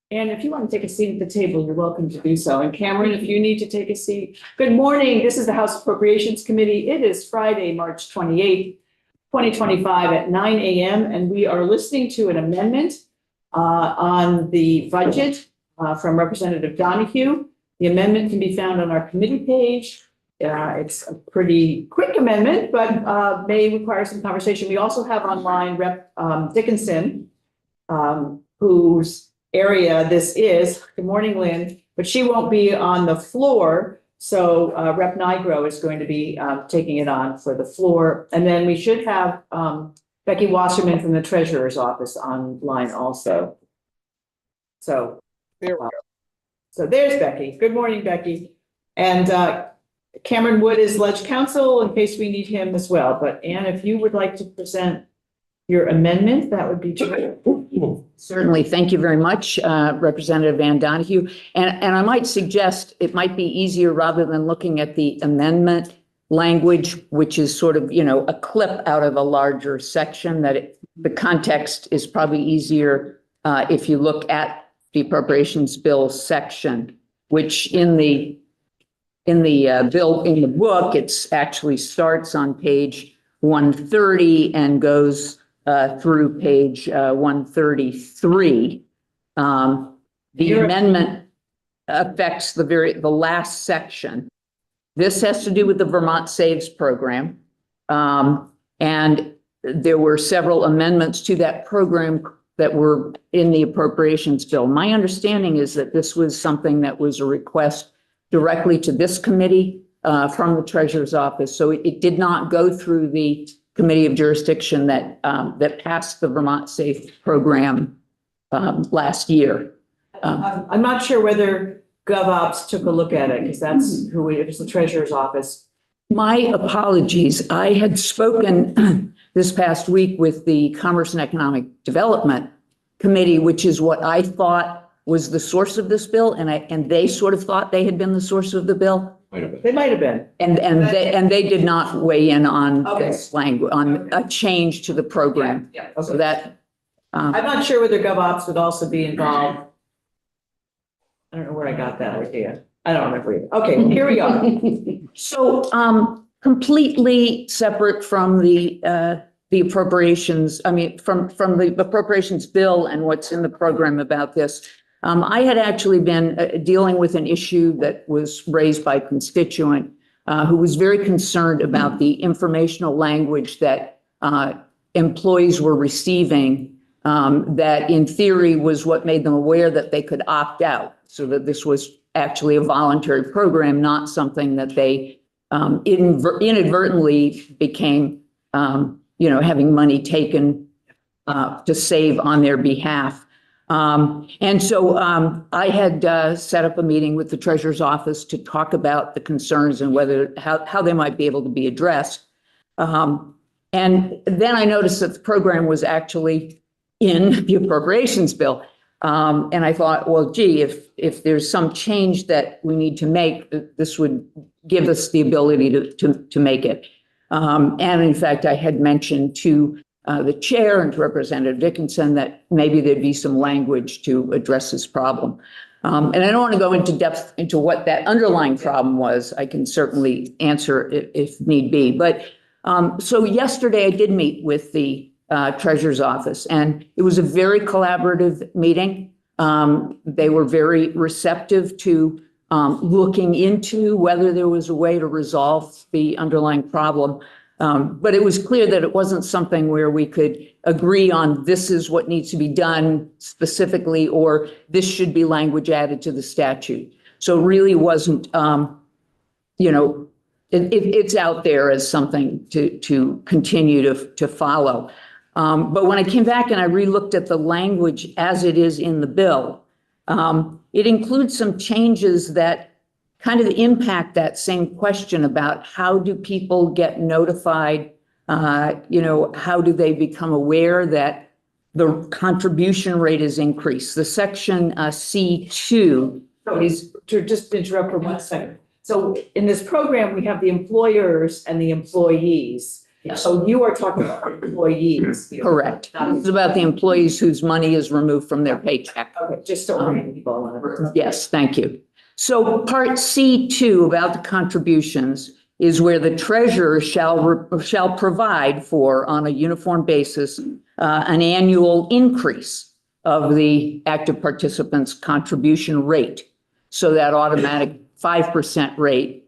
And if you want to take a seat at the table, you're welcome to do so. And Cameron, if you need to take a seat. Good morning. This is the House Appropriations Committee. It is Friday, March 28th, 2025 at 9 a.m. And we are listening to an amendment on the budget from Representative Donahue. The amendment can be found on our committee page. It's a pretty quick amendment, but may require some conversation. We also have online Rep. Dickinson, whose area this is. Good morning, Lynn, but she won't be on the floor. So Rep. Nigro is going to be taking it on for the floor. And then we should have Becky Wasserman from the Treasurer's Office online also. So there we go. So there's Becky. Good morning, Becky. And Cameron Wood is Ledge Counsel in case we need him as well. But Anne, if you would like to present your amendment, that would be terrific. Certainly. Thank you very much, Representative Van Donahue. And I might suggest it might be easier rather than looking at the amendment language, which is sort of, a clip out of a larger section, that the context is probably easier if you look at the appropriations bill section, which in the book, it's actually starts on page 130 and goes through page 133. The amendment affects the last section. This has to do with the Vermont Saves program. And there were several amendments to that program that were in the appropriations bill. My understanding is that this was something that was a request directly to this committee from the Treasurer's Office. So it did not go through the Committee of Jurisdiction that passed the Vermont Safe program last year. I'm not sure whether GovOps took a look at it because that's who it was, the Treasurer's Office. My apologies. I had spoken this past week with the Commerce and Economic Development Committee, which is what I thought was the source of this bill, and they sort of thought they had been the source of the bill. They might have been. And they did not weigh in on this language, on a change to the program. Yeah. Okay. So that I'm not sure whether GovOps would also be involved. I don't know where I got that idea. I don't remember either. Okay, here we are. So completely separate from the appropriations, from the appropriations bill and what's in the program about this. I had actually been dealing with an issue that was raised by a constituent who was very concerned about the informational language that employees were receiving, that in theory was what made them aware that they could opt out, so that this was actually a voluntary program, not something that they inadvertently became, having money taken to save on their behalf. And so I had set up a meeting with the Treasurer's Office to talk about the concerns and how they might be able to be addressed. And then I noticed that the program was actually in the appropriations bill. And I thought, well, gee, if there's some change that we need to make, this would give us the ability to make it. And in fact, I had mentioned to the chair and to Representative Dickinson that maybe there'd be some language to address this problem. And I don't want to go into depth into what that underlying problem was. I can certainly answer it if need be. But so yesterday I did meet with the Treasurer's Office, and it was a very collaborative meeting. They were very receptive to looking into whether there was a way to resolve the underlying problem. But it was clear that it wasn't something where we could agree on this is what needs to be done specifically, or this should be language added to the statute. So it really wasn't, it's out there as something to continue to follow. But when I came back and I relooked at the language as it is in the bill, it includes some changes that kind of impact that same question about how do people get notified? How do they become aware that the contribution rate is increased? The section C2 is to just interrupt for 1 second. So in this program, we have the employers and the employees. So you are talking about employees. here. Correct. It's about the employees whose money is removed from their paycheck. Okay, just to orient people on it. Yes, thank you. So part C2 about the contributions is where the treasurer shall provide for, on a uniform basis, an annual increase of the active participants' contribution rate. So that automatic 5% rate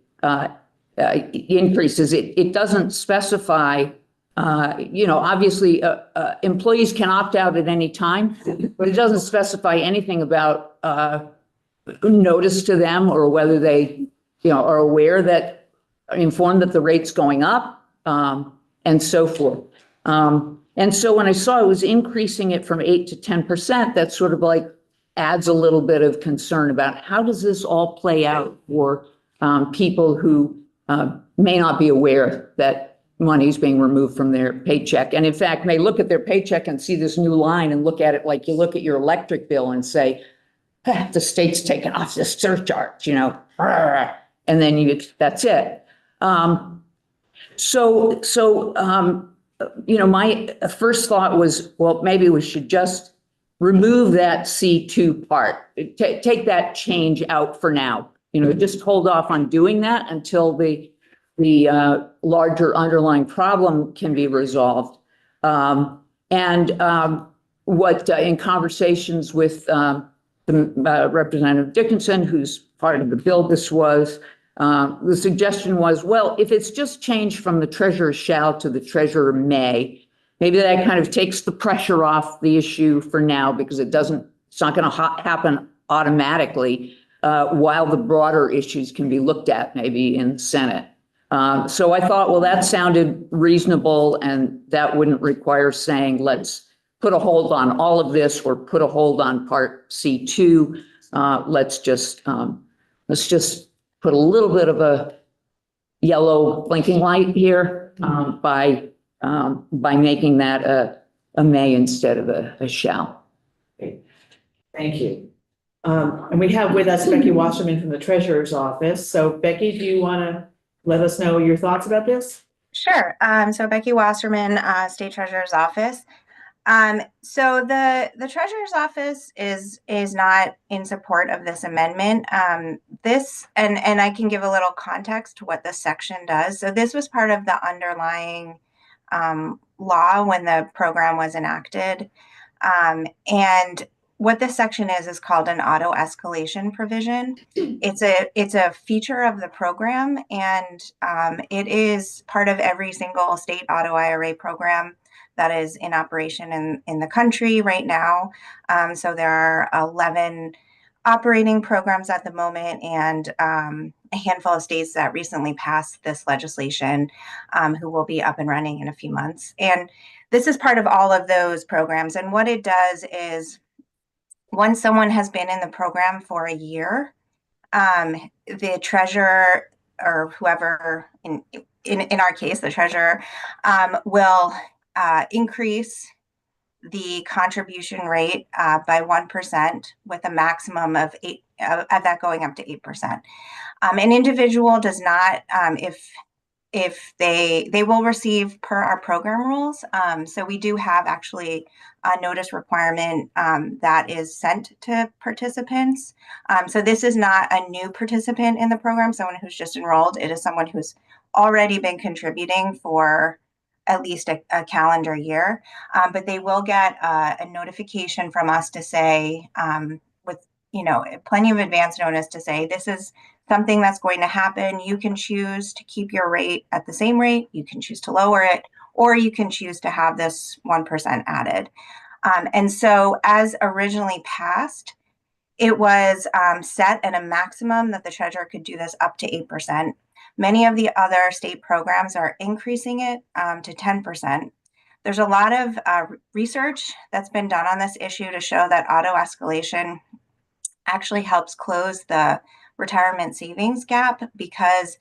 increases. It doesn't specify, obviously employees can opt out at any time, but it doesn't specify anything about notice to them or whether they, are aware that, informed that the rate's going up, and so forth. And so when I saw it was increasing it from 8 to 10%, that sort of like adds a little bit of concern about how does this all play out for people who may not be aware that money is being removed from their paycheck. And in fact, may look at their paycheck and see this new line and look at it like you look at your electric bill and say, the state's taken off this surcharge, and then that's it. My first thought was, well, maybe we should just remove that C2 part, take that change out for now, just hold off on doing that until the larger underlying problem can be resolved. What in conversations with the Representative Dickinson, who's part of the bill, the suggestion was, well, if it's just changed from the treasurer shall to the treasurer may, maybe that kind of takes the pressure off the issue for now, because it's not going to happen automatically while the broader issues can be looked at maybe in the Senate. So I thought, well, that sounded reasonable, and that wouldn't require saying, let's put a hold on all of this or put a hold on part C2. Let's just put a little bit of a yellow blinking light here by making that a may instead of a shall. Great. Thank you. And we have with us Becky Wasserman from the Treasurer's Office. So Becky, do you want to let us know your thoughts about this? Sure. So Becky Wasserman, State Treasurer's Office. So the Treasurer's Office is not in support of this amendment. And I can give a little context to what this section does. So this was part of the underlying law when the program was enacted. And what this section is called an auto escalation provision. It's a feature of the program, and it is part of every single state auto IRA program that is in operation in the country right now. So there are 11 operating programs at the moment, and a handful of states that recently passed this legislation who will be up and running in a few months. And this is part of all of those programs. And what it does is, once someone has been in the program for a year, the treasurer, or whoever, in our case, the treasurer, will increase the contribution rate by 1% with a maximum of 8, of that going up to 8%. An individual does not, if they will receive per our program rules. So we do have actually a notice requirement that is sent to participants. So this is not a new participant in the program, someone who's just enrolled. It is someone who's already been contributing for at least a calendar year, but they will get a notification from us to say, with plenty of advance notice to say, this is something that's going to happen. You can choose to keep your rate at the same rate, you can choose to lower it, or you can choose to have this 1% added. And so as originally passed, it was set at a maximum that the treasurer could do this up to 8%. Many of the other state programs are increasing it to 10%. There's a lot of research that's been done on this issue to show that auto escalation actually helps close the retirement savings gap, because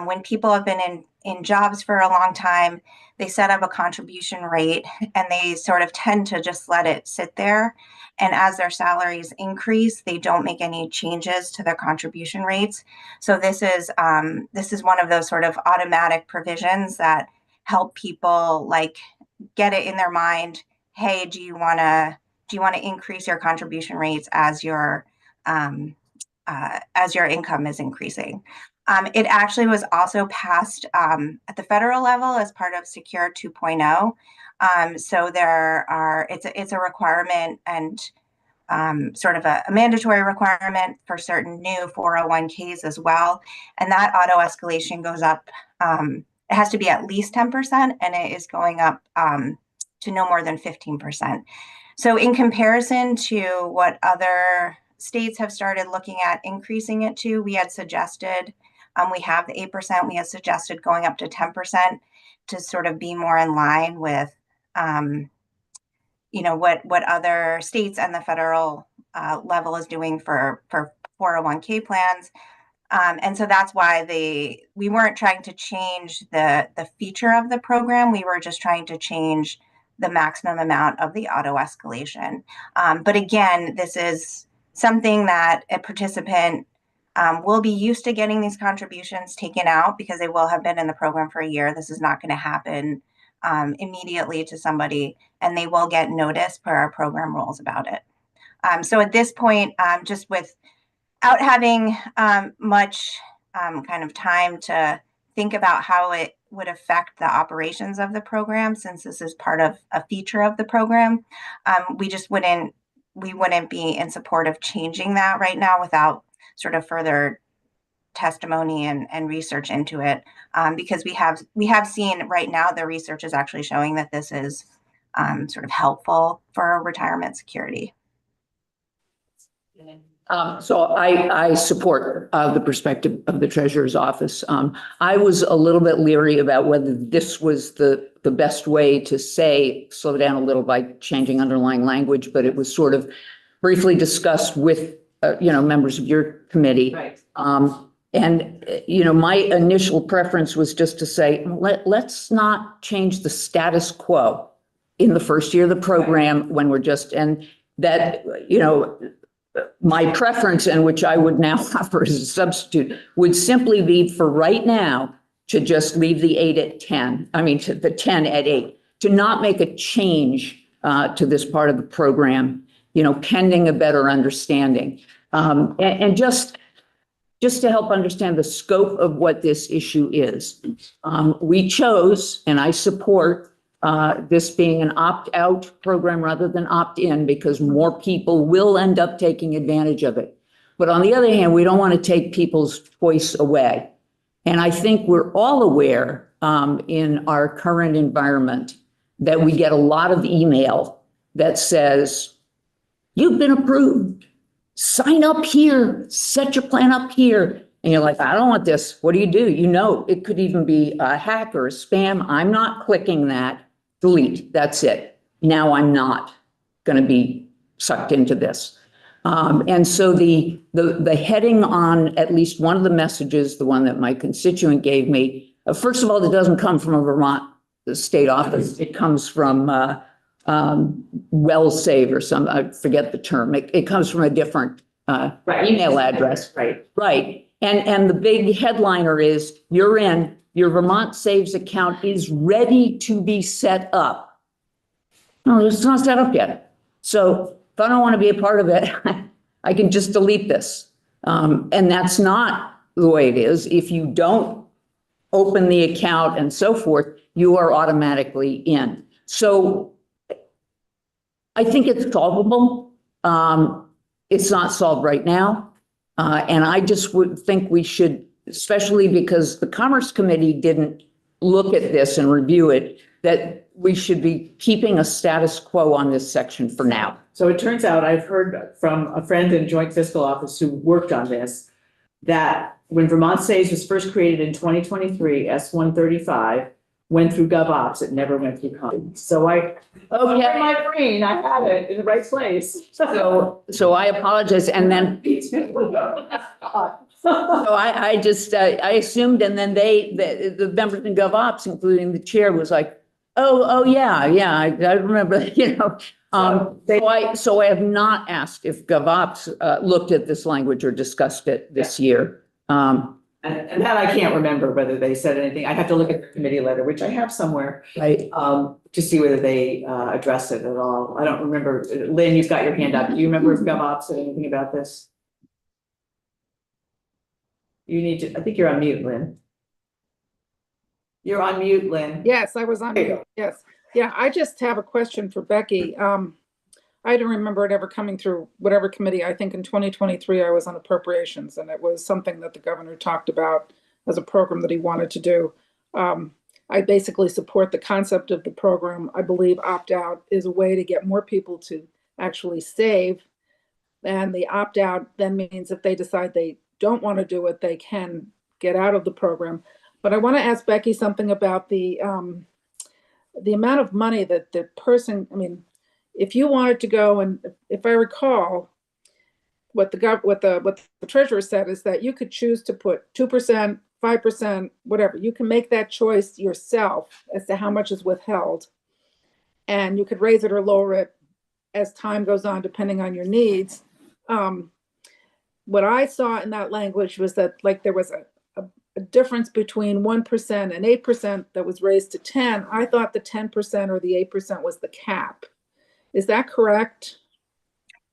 when people have been in jobs for a long time, they set up a contribution rate and they sort of tend to just let it sit there. And as their salaries increase, they don't make any changes to their contribution rates. So this is one of those sort of automatic provisions that help people like get it in their mind, hey, do you want to increase your contribution rates as your income is increasing? It actually was also passed at the federal level as part of Secure 2.0. So it's a requirement and sort of a mandatory requirement for certain new 401ks as well. And that auto escalation goes up. It has to be at least 10%, and it is going up to no more than 15%. So in comparison to what other states have started looking at increasing it to, we had suggested, we have the 8%, we had suggested going up to 10% to sort of be more in line with, what other states and the federal level is doing for 401k plans. And so that's why we weren't trying to change the feature of the program. We were just trying to change the maximum amount of the auto escalation. But again, this is something that a participant will be used to getting these contributions taken out because they will have been in the program for a year. This is not going to happen immediately to somebody, and they will get notice per our program rules about it. So at this point, just without having much kind of time to think about how it would affect the operations of the program, since this is part of a feature of the program, we wouldn't be in support of changing that right now without sort of further testimony and research into it, because we have seen right now the research is actually showing that this is sort of helpful for retirement security. So I support the perspective of the Treasurer's Office. I was a little bit leery about whether this was the best way to slow down a little by changing underlying language, but it was sort of briefly discussed with members of your committee. Right. My initial preference was just to say, let's not change the status quo in the first year of the program when we're just, and that, my preference, and which I would now offer as a substitute, would simply be for right now to just leave the 8 at 10. I mean, to the 10 at 8, to not make a change to this part of the program, pending a better understanding. And just to help understand the scope of what this issue is. We chose, and I support this being an opt-out program rather than opt-in, because more people will end up taking advantage of it. But on the other hand, we don't want to take people's choice away. And I think we're all aware in our current environment that we get a lot of email that says, you've been approved. Sign up here, set your plan up here. And you're like, I don't want this. What do? It could even be a hack or a spam. I'm not clicking that. Delete. That's it. Now I'm not going to be sucked into this. And so the heading on at least one of the messages, the one that my constituent gave me, first of all, it doesn't come from a Vermont state office. It comes from WellSave or some, I forget the term. It comes from a different email address. Right. And the big headliner is, you're in, your Vermont Saves account is ready to be set up. No, it's not set up yet. So if I don't want to be a part of it, I can just delete this. And that's not the way it is. If you don't open the account and so forth, you are automatically in. So I think it's solvable. It's not solved right now. And I just would think we should, especially because the Commerce Committee didn't look at this and review it, that we should be keeping a status quo on this section for now. So it turns out, I've heard from a friend in Joint Fiscal Office who worked on this, that when Vermont Saves was first created in 2023, S135 went through GovOps, it never went through Commerce. So in my brain, I had it in the right place. So I apologize. And then so I assumed, and then the members in GovOps, including the chair, was like, oh yeah, I remember, So I have not asked if GovOps looked at this language or discussed it this year. And that I can't remember whether they said anything. I'd have to look at the committee letter, which I have somewhere, Right. to see whether they addressed it at all. I don't remember. Lynn, you've got your hand up. Do you remember if GovOps said anything about this? You need to, I think you're on mute, Lynn. You're on mute, Lynn. Yes, I was on There you mute. Yes. Yeah, I just have a question for Becky. I don't remember it ever coming through whatever committee. I think in 2023, I was on appropriations, and it was something that the governor talked about as a program that he wanted to do. I basically support the concept of the program. I believe opt-out is a way to get more people to actually save. And the opt-out then means if they decide they don't want to do it, they can get out of the program. But I want to ask Becky something about the amount of money that the person, I mean, if you wanted to go, and if I recall, what the treasurer said is that you could choose to put 2%, 5%, whatever. You can make that choice yourself as to how much is withheld, and you could raise it or lower it as time goes on, depending on your needs. What I saw in that language was that, like, there was a difference between 1% and 8% that was raised to 10. I thought the 10% or the 8% was the cap. Is that correct?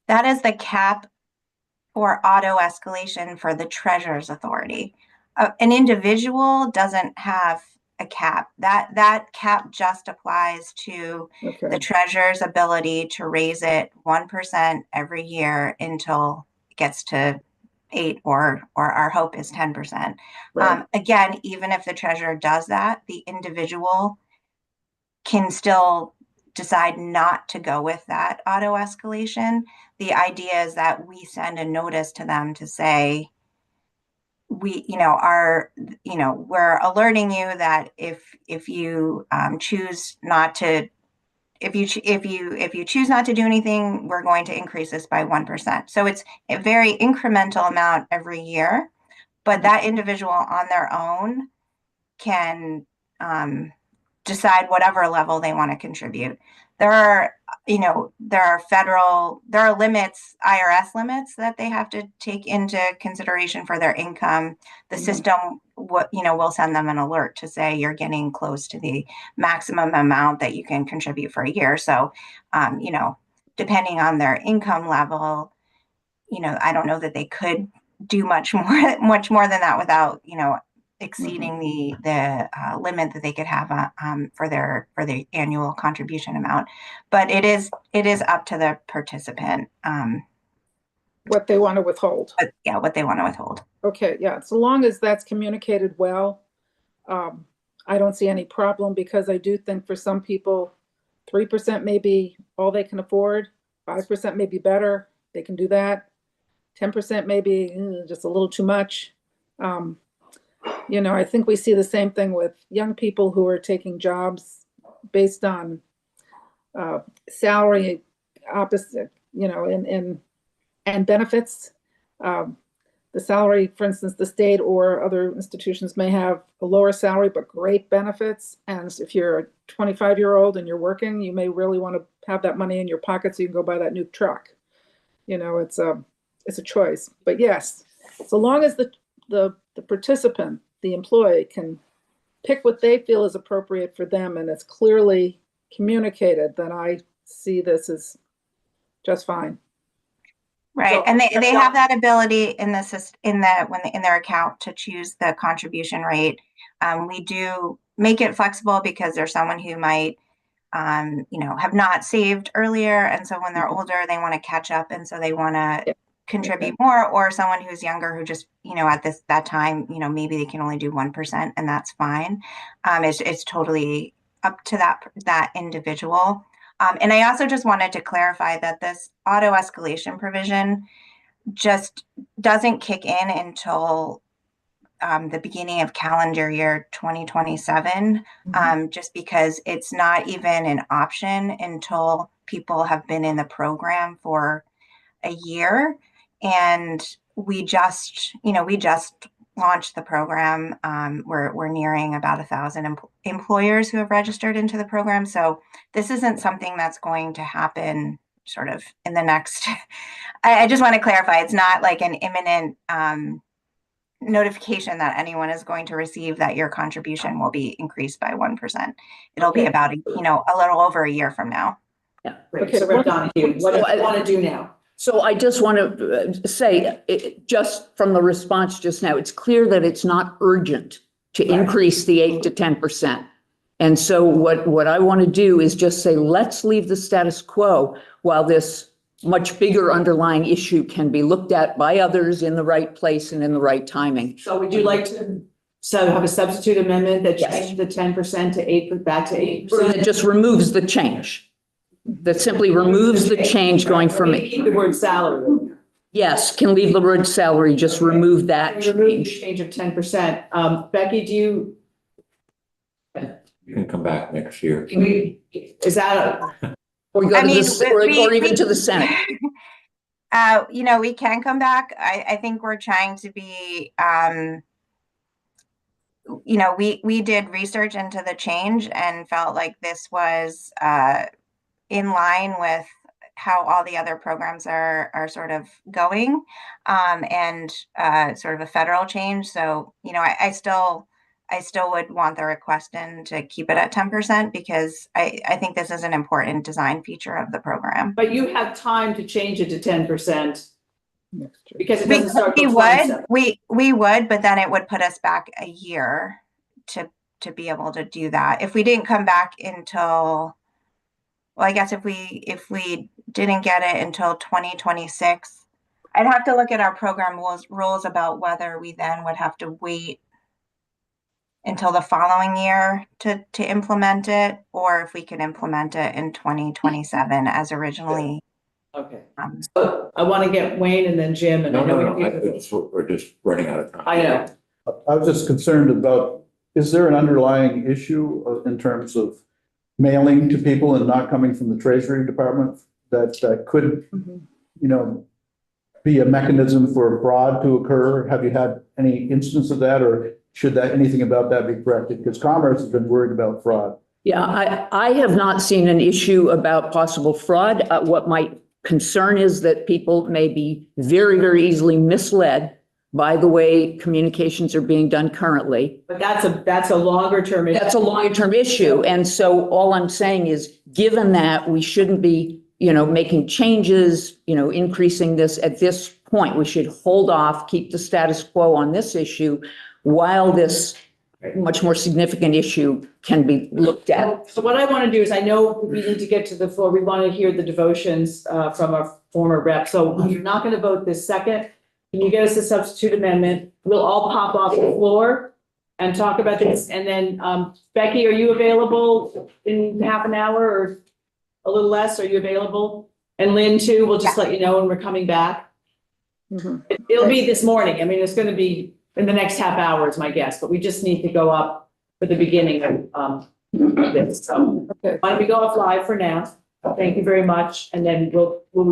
That is the cap or auto escalation for the treasurer's authority. An individual doesn't have a cap. That cap just applies to the treasurer's ability to raise it 1% every year until it gets to 8 or our hope is 10%. Right. Again, even if the treasurer does that, the individual can still decide not to go with that auto escalation. The idea is that we send a notice to them to say, we're alerting you that if you choose not to, if you choose not to do anything, we're going to increase this by 1%. So it's a very incremental amount every year, but that individual on their own can decide whatever level they want to contribute. There are limits, IRS limits that they have to take into consideration for their income. The system, will send them an alert to say you're getting close to the maximum amount that you can contribute for a year. So, depending on their income level, I don't know that they could do much more than that without, exceeding the limit that they could have for the annual contribution amount. But it is up to the participant What they want to withhold. What they want to withhold. Okay, yeah. So long as that's communicated well, I don't see any problem, because I do think for some people, 3% may be all they can afford. 5% may be better. They can do that. 10% may be just a little too much. I think we see the same thing with young people who are taking jobs based on salary opposite, and benefits. The salary, for instance, the state or other institutions may have a lower salary but great benefits. And if you're a 25-year-old and you're working, you may really want to have that money in your pocket so you can go buy that new truck. It's a choice. But yes, so long as the participant, the employee, can pick what they feel is appropriate for them and it's clearly communicated, then I see this as just fine. Right, So, and they have that ability in their account to choose the contribution rate. We do make it flexible because there's someone who might, have not saved earlier, and so when they're older, they want to catch up, and so they want to contribute more. Or someone who's younger who just, at that time, maybe they can only do 1%, and that's fine. It's totally up to that individual. And I also just wanted to clarify that this auto escalation provision just doesn't kick in until the beginning of calendar year 2027, just because it's not even an option until people have been in the program for a year. And we just launched the program. We're nearing about 1,000 employers who have registered into the program. So this isn't something that's going to happen sort of in the next, I just want to clarify, it's not like an imminent notification that anyone is going to receive that your contribution will be increased by 1%. It'll be Okay. about, a little over a year from now. Great. Okay, So Rep. Donahue, what do you want to do now? So I just want to say, just from the response just now, it's clear that it's not urgent to increase the 8 to 10%. And so what I want to do is just say, let's leave the status quo while this much bigger underlying issue can be looked at by others in the right place and in the right timing. So would you like to have a substitute amendment that Yes. changes the 10% to 8, back to 8%? Or that just removes the change. That simply removes the change going from, Keep the word salary. yes, can leave the word salary, just remove that Remove the change. change of 10%. Becky, do you, You can come back next year. is that, Or go I to mean, or even to the Senate. We can come back. I think we're trying to be, we did research into the change and felt like this was in line with how all the other programs are sort of going, and sort of a federal change. So, I still would want the request in to keep it at 10% because I think this is an important design feature of the program. but you have time to change it to 10% next year. because it doesn't start We till would, 27. we would, but then it would put us back a year to be able to do that. If we didn't come back until, well, I guess if we didn't get it until 2026, I'd have to look at our program rules about whether we then would have to wait until the following year to implement it, or if we can implement it in 2027 as originally. Okay. So I want to get Wayne and then Jim and I know We're just running out of time. I know. I was just concerned about, is there an underlying issue in terms of mailing to people and not coming from the Treasury Department that could, be a mechanism for fraud to occur? Have you had any instance of that, or should anything about that be corrected? Because Commerce has been worried about fraud. Yeah, I have not seen an issue about possible fraud. What my concern is that people may be very, very easily misled by the way communications are being done currently. But that's a longer term issue. That's a long-term issue. And so all I'm saying is, given that we shouldn't be, making changes, increasing this at this point, we should hold off, keep the status quo on this issue while this much more significant issue can be looked at. So what I want to do is, I know we need to get to the floor. We want to hear the devotions from our former rep. So you're not going to vote this second. Can you get us a substitute amendment? We'll all pop off the floor and talk about this. And then, Becky, are you available in half an hour or a little less? Are you available? And Lynn too, we'll just let you know when we're coming back. It'll be this morning. I mean, it's going to be in the next half hour is my guess, but we just need to go up for the beginning of this. So Okay. why don't we go off live for now? Thank you very much. And then we'll